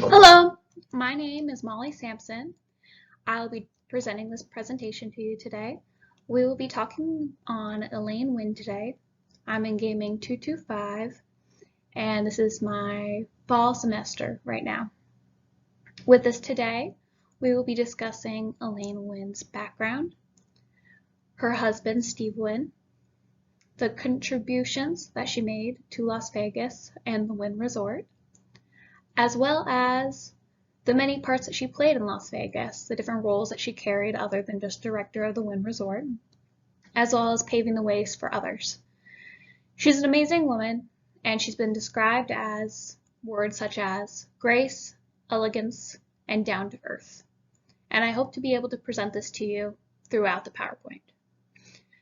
Hello, my name is Molly Sampson. I'll be presenting this presentation to you today. We will be talking on Elaine Wynn today. I'm in Gaming 225, and this is my fall semester right now. With us today, we will be discussing Elaine Wynn's background, her husband Steve Wynn, the contributions that she made to Las Vegas and the Wynn Resort, as well as the many parts that she played in Las Vegas, the different roles that she carried other than just director of the Wynn Resort, as well as paving the ways for others. She's an amazing woman, and she's been described as words such as grace, elegance, and down to earth. And I hope to be able to present this to you throughout the PowerPoint.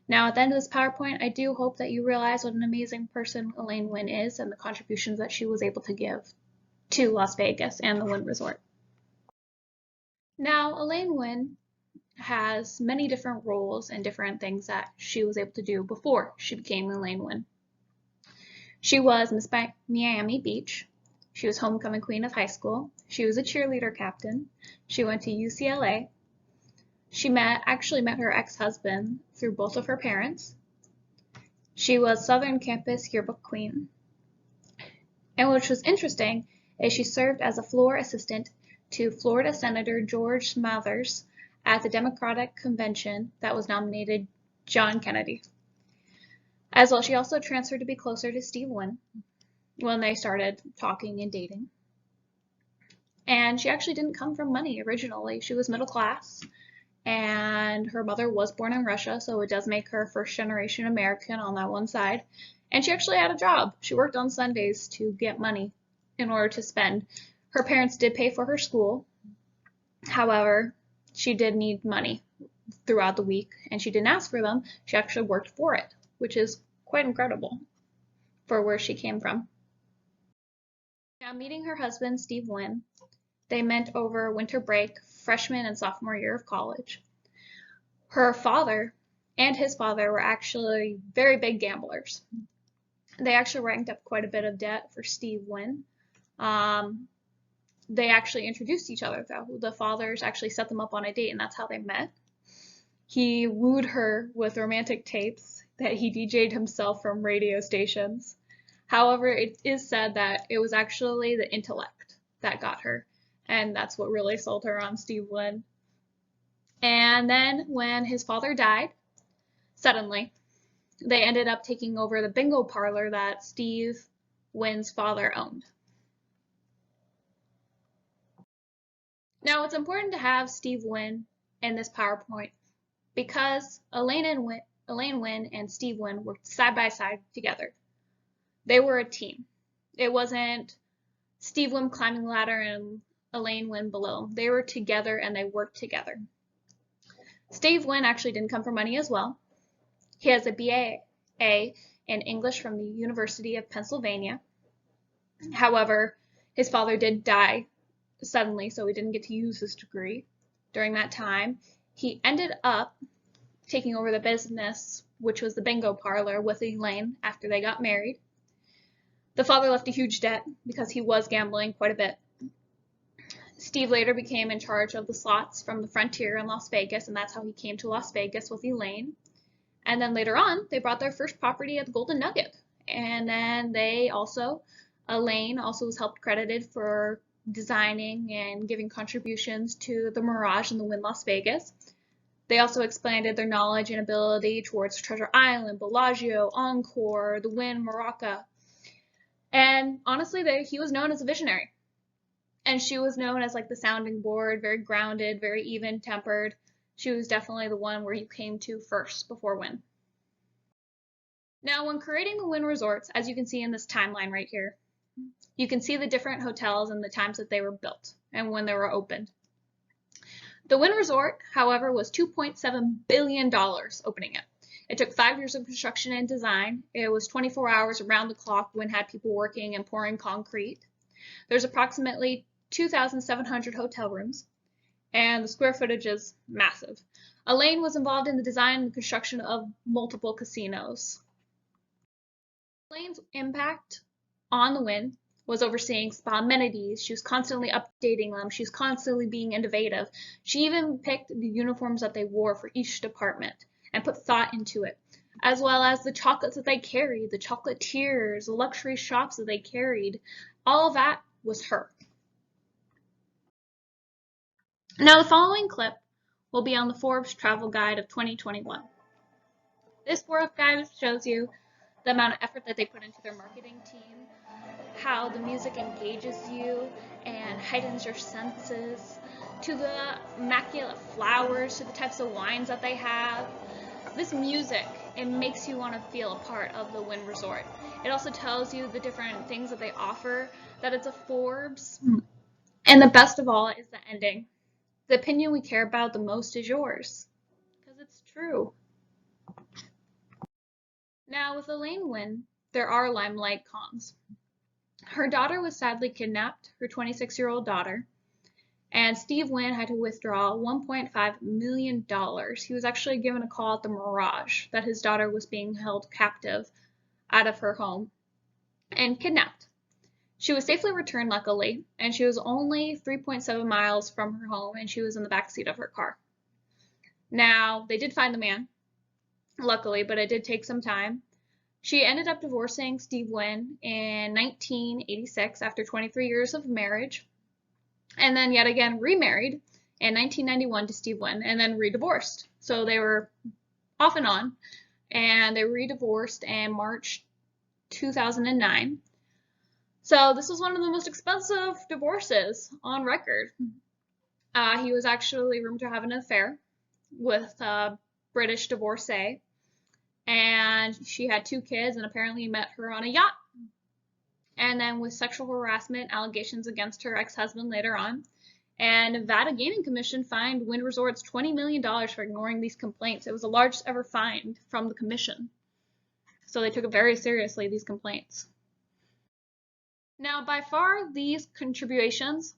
Now, at the end of this PowerPoint, I do hope that you realize what an amazing person Elaine Wynn is and the contributions that she was able to give to Las Vegas and the Wynn Resort. Now, Elaine Wynn has many different roles and different things that she was able to do before she became Elaine Wynn. She was Miss Miami Beach. She was homecoming queen of high school. She was a cheerleader captain. She went to UCLA. She actually met her ex-husband through both of her parents. She was Southern Campus Yearbook Queen. And which was interesting is she served as a floor assistant to Florida Senator George Smathers at the Democratic convention that was nominated John Kennedy. As well, she also transferred to be closer to Steve Wynn when they started talking and dating. And she actually didn't come from money originally. She was middle class, and her mother was born in Russia, so it does make her first generation American on that one side. And she actually had a job. She worked on Sundays to get money in order to spend. Her parents did pay for her school. However, she did need money throughout the week, and she didn't ask for them. She actually worked for it, which is quite incredible for where she came from. Now, meeting her husband, Steve Wynn, they met over winter break, freshman and sophomore year of college. Her father and his father were actually very big gamblers. They actually ranked up quite a bit of debt for Steve Wynn. They actually introduced each other, though. The fathers actually set them up on a date, and that's how they met. He wooed her with romantic tapes that he DJ'd himself from radio stations. However, it is said that it was actually the intellect that got her, and that's what really sold her on Steve Wynn. And then when his father died, suddenly, they ended up taking over the bingo parlor that Steve Wynn's father owned. Now, it's important to have Steve Wynn in this PowerPoint because Elaine Wynn and Steve Wynn worked side by side together. They were a team. It wasn't Steve Wynn climbing the ladder and Elaine Wynn below. They were together and they worked together. Steve Wynn actually didn't come from money as well. He has a BA in English from the University of Pennsylvania. However, his father did die suddenly, so he didn't get to use his degree during that time. He ended up taking over the business, which was the bingo parlor, with Elaine after they got married. The father left a huge debt because he was gambling quite a bit. Steve later became in charge of the slots from the Frontier in Las Vegas, and that's how he came to Las Vegas with Elaine. And then later on, they bought their first property at the Golden Nugget. And then Elaine also was helped credited for designing and giving contributions to the Mirage and the Wynn Las Vegas. They also expanded their knowledge and ability towards Treasure Island, Bellagio, Encore, the Wynn, Morocco. And honestly, he was known as a visionary. And she was known as like the sounding board, very grounded, very even-tempered. She was definitely the one where you came to first before Wynn. Now, when creating the Wynn resorts, as you can see in this timeline right here, you can see the different hotels and the times that they were built and when they were opened. The Wynn Resort, however, was $2.7 billion opening it. It took 5 years of construction and design. It was 24 hours around the clock. Wynn had people working and pouring concrete. There's approximately 2,700 hotel rooms, and the square footage is massive. Elaine was involved in the design and construction of multiple casinos. Elaine's impact on the Wynn was overseeing spa amenities. She was constantly updating them. She was constantly being innovative. She even picked the uniforms that they wore for each department and put thought into it, as well as the chocolates that they carried, the chocolatiers, the luxury shops that they carried. All of that was her. Now, the following clip will be on the Forbes Travel Guide of 2021. This Forbes Guide shows you the amount of effort that they put into their marketing team, how the music engages you and heightens your senses, to the immaculate flowers, to the types of wines that they have. This music, it makes you want to feel a part of the Wynn Resort. It also tells you the different things that they offer, that it's a Forbes. And the best of all is the ending. The opinion we care about the most is yours. Because it's true. Now, with Elaine Wynn, there are limelight cons. Her daughter was sadly kidnapped, her 26-year-old daughter, and Steve Wynn had to withdraw $1.5 million. He was actually given a call at the Mirage that his daughter was being held captive out of her home and kidnapped. She was safely returned, luckily, and she was only 3.7 miles from her home, and she was in the backseat of her car. Now, they did find the man, luckily, but it did take some time. She ended up divorcing Steve Wynn in 1986 after 23 years of marriage, and then yet again remarried in 1991 to Steve Wynn, and then re-divorced. So they were off and on, and they re-divorced in March 2009. So this was one of the most expensive divorces on record. He was actually rumored to have an affair with a British divorcee, and she had 2 kids, and apparently he met her on a yacht. And then with sexual harassment allegations against her ex-husband later on. And Nevada Gaming Commission fined Wynn Resorts $20 million for ignoring these complaints. It was the largest ever fine from the commission. So they took it very seriously, these complaints. Now, by far, these contributions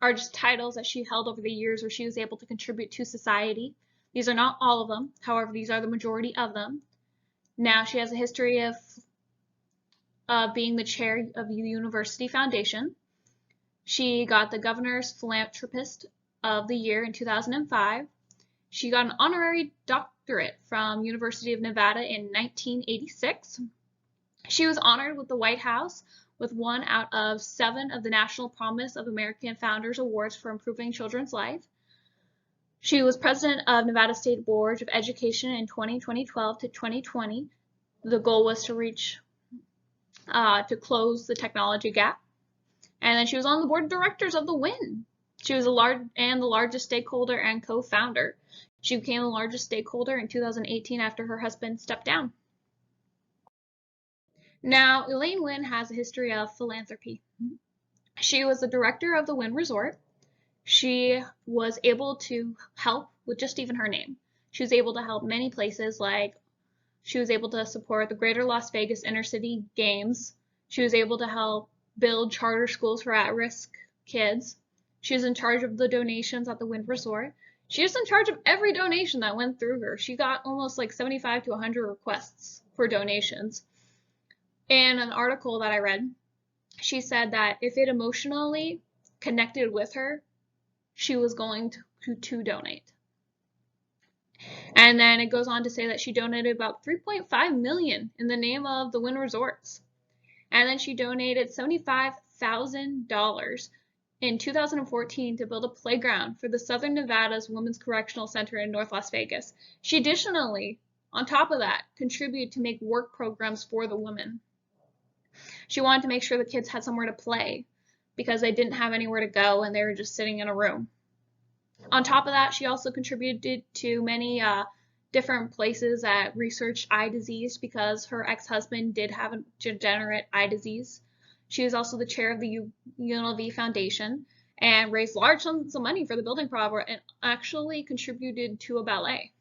are just titles that she held over the years where she was able to contribute to society. These are not all of them. However, these are the majority of them. Now, she has a history of being the chair of the University Foundation. She got the Governor's Philanthropist of the Year in 2005. She got an honorary doctorate from University of Nevada in 1986. She was honored with the White House with 1 out of 7 of the National Promise of American Founders Awards for improving children's life. She was president of Nevada State Board of Education in 2012 to 2020. The goal was to close the technology gap. And then she was on the board of directors of the Wynn. She was the largest stakeholder and co-founder. She became the largest stakeholder in 2018 after her husband stepped down. Now, Elaine Wynn has a history of philanthropy. She was the director of the Wynn Resort. She was able to help with just even her name. She was able to help many places, like she was able to support the Greater Las Vegas Inner City Games. She was able to help build charter schools for at-risk kids. She was in charge of the donations at the Wynn Resort. She was in charge of every donation that went through her. She got almost like 75 to 100 requests for donations. In an article that I read, she said that if it emotionally connected with her, she was going to donate. And then it goes on to say that she donated about $3.5 million in the name of the Wynn Resorts. And then she donated $75,000 in 2014 to build a playground for the Southern Nevada's Women's Correctional Center in North Las Vegas. She additionally, on top of that, contributed to make work programs for the women. She wanted to make sure the kids had somewhere to play because they didn't have anywhere to go and they were just sitting in a room. On top of that, she also contributed to many different places that researched eye disease because her ex-husband did have a degenerate eye disease. She was also the chair of the UNLV Foundation and raised large sums of money for the building project and actually contributed to a ballet.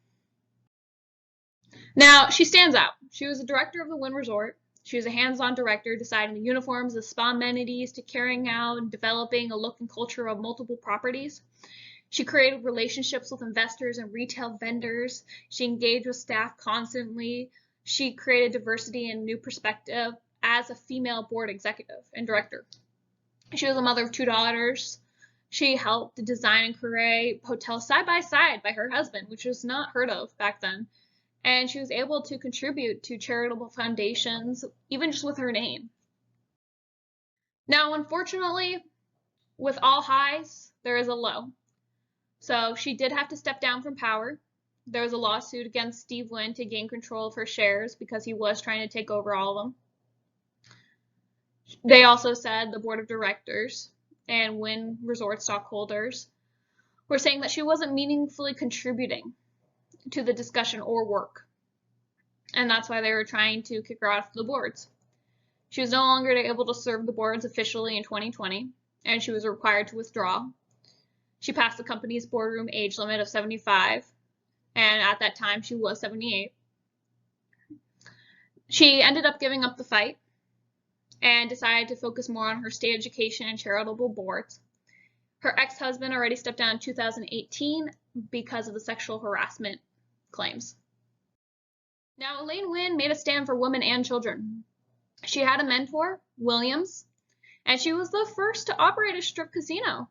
Now, she stands out. She was the director of the Wynn Resort. She was a hands-on director, deciding the uniforms, the spa amenities, to carrying out and developing a look and culture of multiple properties. She created relationships with investors and retail vendors. She engaged with staff constantly. She created diversity and new perspective as a female board executive and director. She was a mother of 2 daughters. She helped design and create hotels side by side by her husband, which was not heard of back then. And she was able to contribute to charitable foundations, even just with her name. Now, unfortunately, with all highs, there is a low. So she did have to step down from power. There was a lawsuit against Steve Wynn to gain control of her shares because he was trying to take over all of them. They also said the board of directors and Wynn Resort stockholders were saying that she wasn't meaningfully contributing to the discussion or work. And that's why they were trying to kick her off the boards. She was no longer able to serve the boards officially in 2020, and she was required to withdraw. She passed the company's boardroom age limit of 75, and at that time she was 78. She ended up giving up the fight and decided to focus more on her state education and charitable boards. Her ex-husband already stepped down in 2018 because of the sexual harassment claims. Now, Elaine Wynn made a stand for women and children. She had a mentor, Williams, and she was the first to operate a strip casino.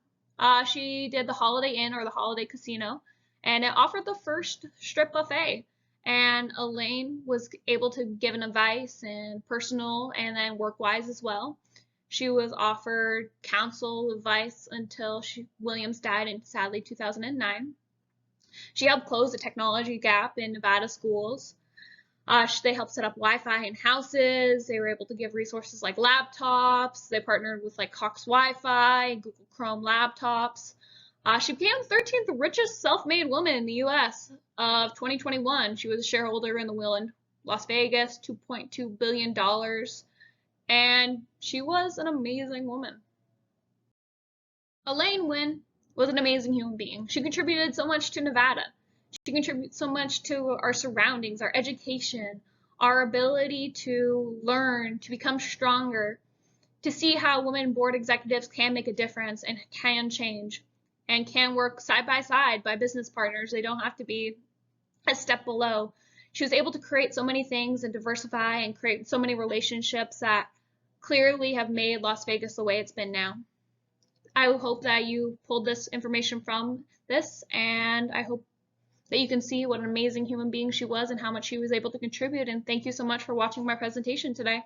She did the Holiday Inn or the Holiday Casino, and it offered the first strip buffet. And Elaine was able to give an advice and personal and then work-wise as well. She was offered counsel advice until Williams died in, sadly, 2009. She helped close the technology gap in Nevada schools. They helped set up Wi-Fi in houses. They were able to give resources like laptops. They partnered with like Cox Wi-Fi, Google Chrome laptops. She became the 13th richest self-made woman in the U.S. of 2021. She was a shareholder in the Wynn in Las Vegas, $2.2 billion. And she was an amazing woman. Elaine Wynn was an amazing human being. She contributed so much to Nevada. She contributes so much to our surroundings, our education, our ability to learn, to become stronger, to see how women board executives can make a difference and can change and can work side by side by business partners. They don't have to be a step below. She was able to create so many things and diversify and create so many relationships that clearly have made Las Vegas the way it's been now. I hope that you pulled this information from this, and I hope that you can see what an amazing human being she was and how much she was able to contribute. And thank you so much for watching my presentation today.